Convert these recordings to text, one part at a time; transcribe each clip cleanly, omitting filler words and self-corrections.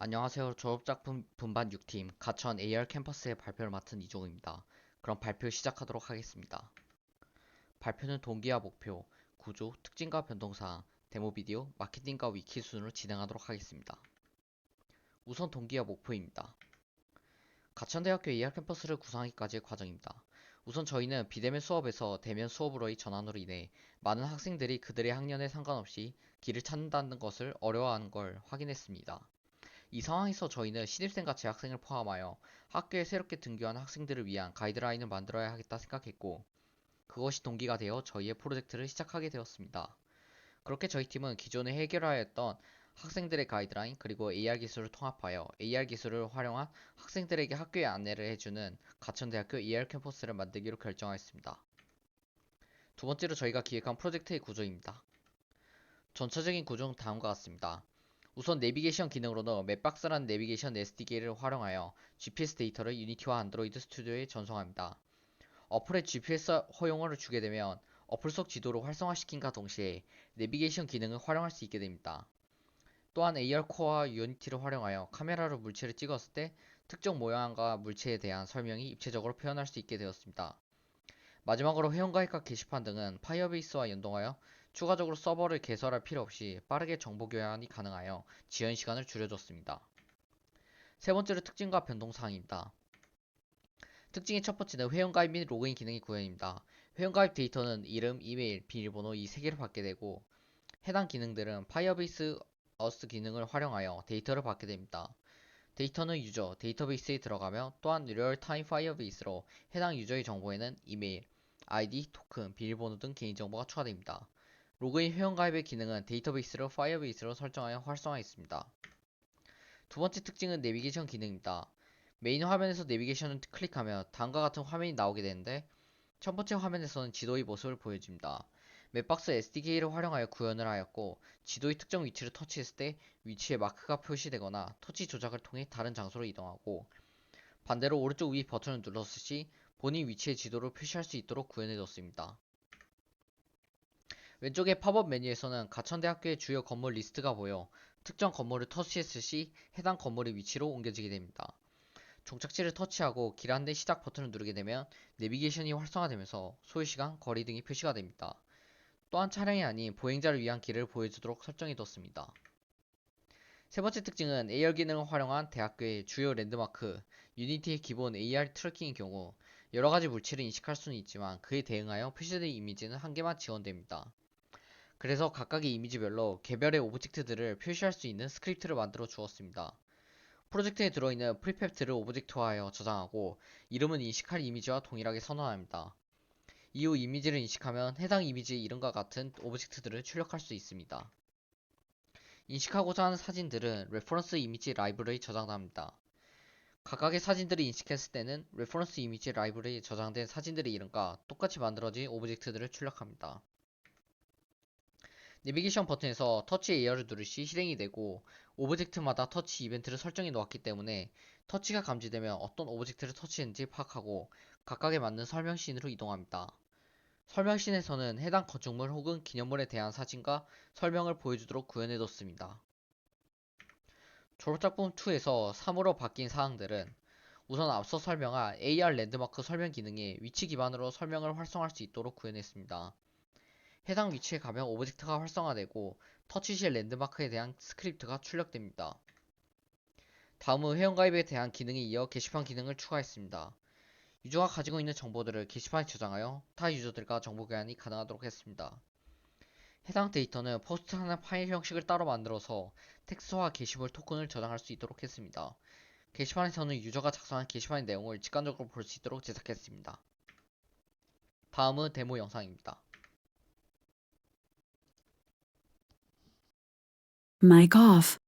안녕하세요. 졸업작품 분반 6팀 가천 AR 캠퍼스의 발표를 맡은 이종우입니다. 그럼 발표 시작하도록 하겠습니다. 발표는 동기와 목표, 구조, 특징과 변동사항, 데모 비디오, 마케팅과 위키 순으로 진행하도록 하겠습니다. 우선 동기와 목표입니다. 가천대학교 AR 캠퍼스를 구상하기까지의 과정입니다. 우선 저희는 비대면 수업에서 대면 수업으로의 전환으로 인해 많은 학생들이 그들의 학년에 상관없이 길을 찾는다는 것을 어려워하는 걸 확인했습니다. 이 상황에서 저희는 신입생과 재학생을 포함하여 학교에 새롭게 등교한 학생들을 위한 가이드라인을 만들어야 하겠다 생각했고, 그것이 동기가 되어 저희의 프로젝트를 시작하게 되었습니다. 그렇게 저희 팀은 기존에 해결해야 했던 학생들의 가이드라인 그리고 AR 기술을 통합하여 AR 기술을 활용한 학생들에게 학교에 안내를 해주는 가천대학교 AR 캠퍼스를 만들기로 결정하였습니다. 두 번째로 저희가 기획한 프로젝트의 구조입니다. 전체적인 구조는 다음과 같습니다. 우선 내비게이션 기능으로는 맵박스라는 내비게이션 SDK를 활용하여 GPS 데이터를 유니티와 안드로이드 스튜디오에 전송합니다. 어플에 GPS 허용을 주게 되면 어플 속 지도를 활성화시킨과 동시에 내비게이션 기능을 활용할 수 있게 됩니다. 또한 AR 코어와 유니티를 활용하여 카메라로 물체를 찍었을 때 특정 모양과 물체에 대한 설명이 입체적으로 표현할 수 있게 되었습니다. 마지막으로 회원가입과 게시판 등은 파이어베이스와 연동하여 추가적으로 서버를 개설할 필요 없이 빠르게 정보 교환이 가능하여 지연 시간을 줄여줬습니다. 세 번째로 특징과 변동사항입니다. 특징의 첫 번째는 회원가입 및 로그인 기능의 구현입니다. 회원가입 데이터는 이름, 이메일, 비밀번호 이 세 개를 받게 되고 해당 기능들은 파이어베이스 어스 기능을 활용하여 데이터를 받게 됩니다. 데이터는 유저, 데이터베이스에 들어가며 또한 리얼타임 파이어베이스로 해당 유저의 정보에는 이메일, 아이디, 토큰, 비밀번호 등 개인정보가 추가됩니다. 로그인 회원가입의 기능은 데이터베이스를 파이어베이스로 설정하여 활성화했습니다. 두 번째 특징은 내비게이션 기능입니다. 메인 화면에서 내비게이션을 클릭하며 다음과 같은 화면이 나오게 되는데 첫 번째 화면에서는 지도의 모습을 보여줍니다. 맵박스 SDK를 활용하여 구현을 하였고 지도의 특정 위치를 터치했을 때 위치에 마크가 표시되거나 터치 조작을 통해 다른 장소로 이동하고 반대로 오른쪽 위 버튼을 눌렀을 시 본인 위치의 지도를 표시할 수 있도록 구현해뒀습니다. 왼쪽의 팝업 메뉴에서는 가천대학교의 주요 건물 리스트가 보여 특정 건물을 터치했을 시 해당 건물의 위치로 옮겨지게 됩니다. 종착지를 터치하고 길 안내 시작 버튼을 누르게 되면 내비게이션이 활성화되면서 소요시간, 거리 등이 표시가 됩니다. 또한 차량이 아닌 보행자를 위한 길을 보여주도록 설정해뒀습니다. 세 번째 특징은 AR 기능을 활용한 대학교의 주요 랜드마크, 유니티의 기본 AR 트래킹의 경우 여러가지 물체를 인식할 수는 있지만 그에 대응하여 표시된 이미지는 한 개만 지원됩니다. 그래서 각각의 이미지별로 개별의 오브젝트들을 표시할 수 있는 스크립트를 만들어 주었습니다. 프로젝트에 들어있는 프리팹트를 오브젝트화하여 저장하고 이름은 인식할 이미지와 동일하게 선언합니다. 이후 이미지를 인식하면 해당 이미지의 이름과 같은 오브젝트들을 출력할 수 있습니다. 인식하고자 하는 사진들은 레퍼런스 이미지 라이브러리에 저장합니다. 각각의 사진들을 인식했을 때는 레퍼런스 이미지 라이브러리에 저장된 사진들의 이름과 똑같이 만들어진 오브젝트들을 출력합니다. 내비게이션 버튼에서 터치 에어를 누를 시 실행이 되고 오브젝트마다 터치 이벤트를 설정해 놓았기 때문에 터치가 감지되면 어떤 오브젝트를 터치했는지 파악하고 각각에 맞는 설명씬으로 이동합니다. 설명씬에서는 해당 건축물 혹은 기념물에 대한 사진과 설명을 보여주도록 구현해뒀습니다. 졸업작품 2에서 3으로 바뀐 사항들은 우선 앞서 설명한 AR 랜드마크 설명 기능에 위치 기반으로 설명을 활성화할 수 있도록 구현했습니다. 해당 위치에 가면 오브젝트가 활성화되고 터치 시 랜드마크에 대한 스크립트가 출력됩니다. 다음은 회원가입에 대한 기능에 이어 게시판 기능을 추가했습니다. 유저가 가지고 있는 정보들을 게시판에 저장하여 타 유저들과 정보 교환이 가능하도록 했습니다. 해당 데이터는 포스트하는 파일 형식을 따로 만들어서 텍스트와 게시물 토큰을 저장할 수 있도록 했습니다. 게시판에서는 유저가 작성한 게시판의 내용을 직관적으로 볼 수 있도록 제작했습니다. 다음은 데모 영상입니다. Mic off.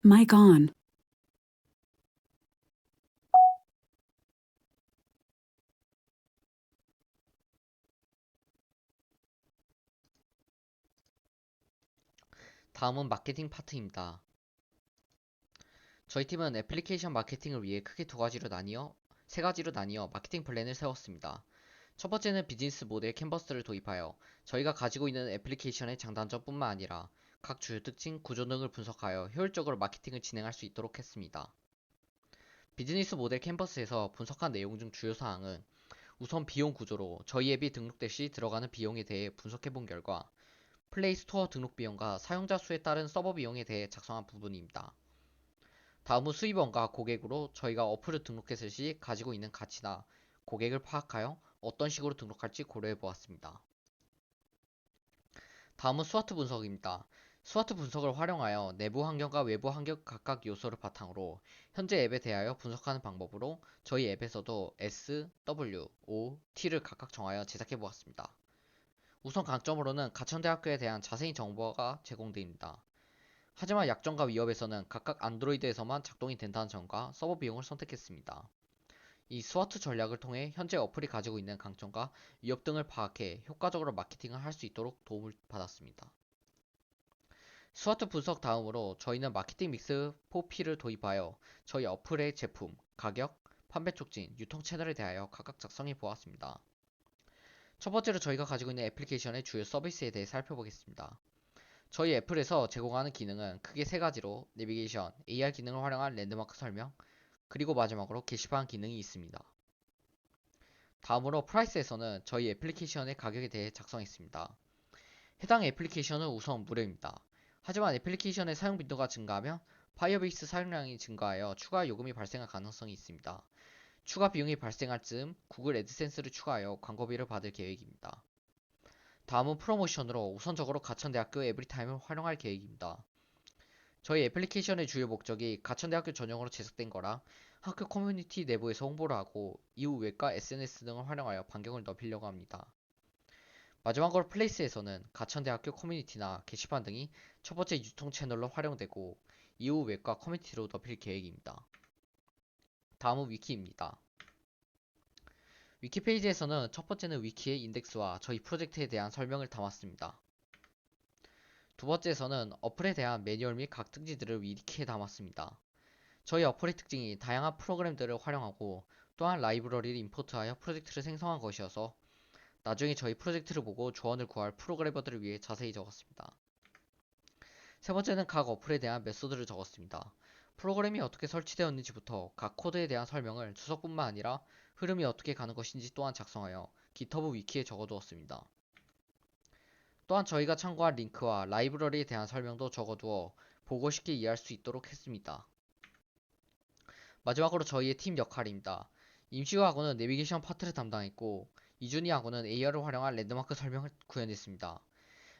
Mic on. 다음은 마케팅 파트입니다. 저희 팀은 애플리케이션 마케팅을 위해 크게 세 가지로 나뉘어 마케팅 플랜을 세웠습니다. 첫 번째는 비즈니스 모델 캔버스를 도입하여 저희가 가지고 있는 애플리케이션의 장단점뿐만 아니라 각 주요 특징, 구조 등을 분석하여 효율적으로 마케팅을 진행할 수 있도록 했습니다. 비즈니스 모델 캔버스에서 분석한 내용 중 주요 사항은 우선 비용 구조로 저희 앱이 등록될 시 들어가는 비용에 대해 분석해본 결과 플레이 스토어 등록 비용과 사용자 수에 따른 서버 비용에 대해 작성한 부분입니다. 다음은 수입원과 고객으로 저희가 어플을 등록했을 시 가지고 있는 가치나 고객을 파악하여 어떤 식으로 등록할지 고려해 보았습니다. 다음은 스와트 분석입니다. 스와트 분석을 활용하여 내부 환경과 외부 환경 각각 요소를 바탕으로 현재 앱에 대하여 분석하는 방법으로 저희 앱에서도 S, W, O, T를 각각 정하여 제작해 보았습니다. 우선 강점으로는 가천대학교에 대한 자세히 정보가 제공됩니다. 하지만 약점과 위협에서는 각각 안드로이드에서만 작동이 된다는 점과 서버 비용을 선택했습니다. 이 스와트 전략을 통해 현재 어플이 가지고 있는 강점과 위협 등을 파악해 효과적으로 마케팅을 할 수 있도록 도움을 받았습니다. 스와트 분석 다음으로 저희는 마케팅 믹스 4P를 도입하여 저희 어플의 제품, 가격, 판매 촉진, 유통 채널에 대하여 각각 작성해 보았습니다. 첫 번째로 저희가 가지고 있는 애플리케이션의 주요 서비스에 대해 살펴보겠습니다. 저희 애플에서 제공하는 기능은 크게 세 가지로 내비게이션, AR 기능을 활용한 랜드마크 설명, 그리고 마지막으로 게시판 기능이 있습니다. 다음으로 프라이스에서는 저희 애플리케이션의 가격에 대해 작성했습니다. 해당 애플리케이션은 우선 무료입니다. 하지만 애플리케이션의 사용 빈도가 증가하면 파이어베이스 사용량이 증가하여 추가 요금이 발생할 가능성이 있습니다. 추가 비용이 발생할 즈음 구글 애드센스를 추가하여 광고비를 받을 계획입니다. 다음은 프로모션으로 우선적으로 가천대학교 에브리타임을 활용할 계획입니다. 저희 애플리케이션의 주요 목적이 가천대학교 전용으로 제작된 거라 학교 커뮤니티 내부에서 홍보를 하고 이후 웹과 SNS 등을 활용하여 반경을 넓히려고 합니다. 마지막으로 플레이스에서는 가천대학교 커뮤니티나 게시판 등이 첫 번째 유통 채널로 활용되고 이후 웹과 커뮤니티로 넓힐 계획입니다. 다음은 위키입니다. 위키 페이지에서는 첫 번째는 위키의 인덱스와 저희 프로젝트에 대한 설명을 담았습니다. 두 번째에서는 어플에 대한 매뉴얼 및 각 특징들을 위키에 담았습니다. 저희 어플의 특징이 다양한 프로그램들을 활용하고 또한 라이브러리를 임포트하여 프로젝트를 생성한 것이어서 나중에 저희 프로젝트를 보고 조언을 구할 프로그래머들을 위해 자세히 적었습니다. 세 번째는 각 어플에 대한 메소드를 적었습니다. 프로그램이 어떻게 설치되었는지부터 각 코드에 대한 설명을 주석뿐만 아니라 흐름이 어떻게 가는 것인지 또한 작성하여 GitHub 위키에 적어두었습니다. 또한 저희가 참고한 링크와 라이브러리에 대한 설명도 적어두어 보고 쉽게 이해할 수 있도록 했습니다. 마지막으로 저희의 팀 역할입니다. 임시우하고는 내비게이션 파트를 담당했고 이준희하고는 AR을 활용한 랜드마크 설명을 구현했습니다.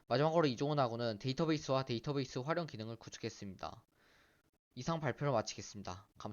마지막으로 이종훈하고는 데이터베이스와 데이터베이스 활용 기능을 구축했습니다. 이상 발표를 마치겠습니다. 감사합니다.